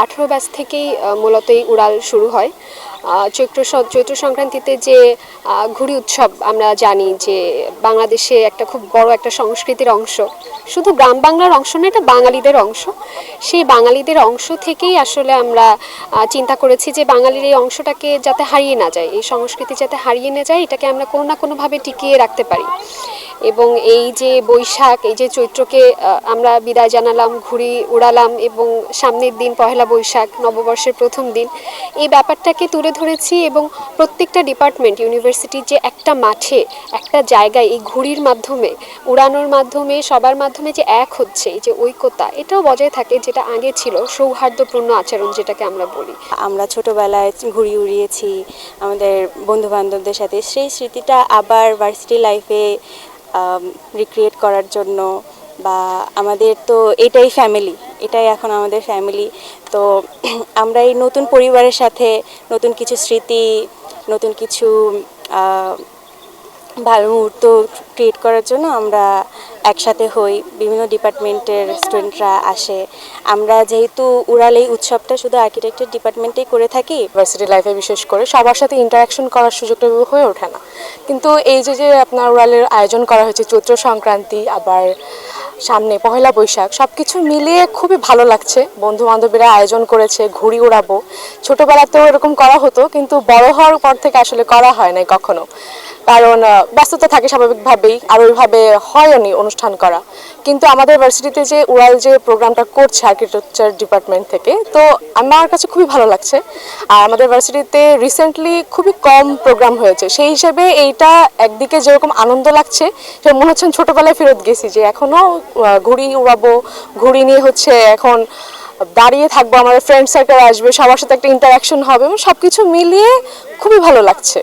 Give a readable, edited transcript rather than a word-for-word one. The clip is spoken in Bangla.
18 ব্যাচ থেকেই মূলত এই উড়াল শুরু হয়। চৈত্র সংক্রান্তিতে যে ঘুড়ি উৎসব আমরা জানি যে বাংলাদেশে একটা খুব বড় একটা সংস্কৃতির অংশ, শুধু গ্রাম বাংলার অংশ না, এটা বাঙালিদের অংশ। সেই বাঙালিদের অংশ থেকেই আসলে আমরা চিন্তা করেছি যে বাঙালির এই অংশটাকে যাতে হারিয়ে না যায়, এই সংস্কৃতি যাতে হারিয়ে না যায়, এটাকে আমরা কোনো না কোনোভাবে টিকিয়ে রাখতে পারি। এবং এই যে বৈশাখ, এই যে চৈত্রকে আমরা বিদায় জানালাম, ঘুড়ি উড়ালাম এবং সামনের দিন পহেলা বৈশাখ, নববর্ষের প্রথম দিন, এই ব্যাপারটাকে তুলে ধরেছি। এবং প্রত্যেকটা ডিপার্টমেন্ট, ইউনিভার্সিটির যে একটা মাঠে, একটা জায়গায় এই ঘুড়ির মাধ্যমে, উড়ানোর মাধ্যমে, সবার মাধ্যমে যে এক হচ্ছে, এই যে ঐক্যতা, এটাও বজায় থাকে, যেটা আগে ছিল সৌহার্দ্যপূর্ণ আচরণ, যেটাকে আমরা বলি। আমরা ছোটবেলায় ঘুড়ি উড়িয়েছি আমাদের বন্ধু বান্ধবদের সাথে, সেই স্মৃতিটা আবার ভার্সিটি লাইফে রিক্রিয়েট করার জন্য, বা আমাদের তো এটাই ফ্যামিলি, এটাই এখন আমাদের ফ্যামিলি। তো আমরা এই নতুন পরিবারের সাথে নতুন কিছু স্মৃতি, নতুন কিছু ভালো মুহূর্ত ক্রিয়েট করার জন্য আমরা একসাথে হই, বিভিন্ন ডিপার্টমেন্টের স্টুডেন্টরা আসে। আমরা যেহেতু উড়াল এই উৎসবটা শুধু আর্কিটেকচার ডিপার্টমেন্টেই করে থাকি, ইউনিভার্সিটি লাইফে বিশেষ করে সবার সাথে ইন্টারাকশন করার সুযোগটা হয়ে ওঠে না। কিন্তু এই যে আপনার উড়ালের আয়োজন করা হয়েছে, চৈত্র সংক্রান্তি, আবার সামনে পহেলা বৈশাখ, সব কিছু মিলিয়ে খুবই ভালো লাগছে। বন্ধু বান্ধবীরা আয়োজন করেছে, ঘুড়ি উড়াবো। ছোটোবেলাতেও এরকম করা হতো, কিন্তু বড় হওয়ার পর থেকে আসলে করা হয় নাই কখনো, কারণ ব্যস্ততা থাকে স্বাভাবিকভাবেই, আর ওইভাবে হয়নি অনুষ্ঠান করা। কিন্তু আমাদের ভার্সিটিতে যে উড়াল যে প্রোগ্রামটা করছে আর্কিটেকচার ডিপার্টমেন্ট থেকে, তো আমার কাছে খুবই ভালো লাগছে। আর আমাদের ভার্সিটিতে রিসেন্টলি খুবই কম প্রোগ্রাম হয়েছে, সেই হিসেবে এইটা একদিকে যেরকম আনন্দ লাগছে, সে মনে হচ্ছে ছোটোবেলায় ফেরত গেছি, যে এখনও ঘুড়ি উড়াবো, ঘুড়ি নিয়ে এখন দাঁড়িয়ে থাকবো, আমাদের ফ্রেন্ড সার্কেল আসবে, সবার সাথে একটা ইন্টারাকশন হবে, এবং সব কিছু মিলিয়ে খুবই ভালো লাগছে।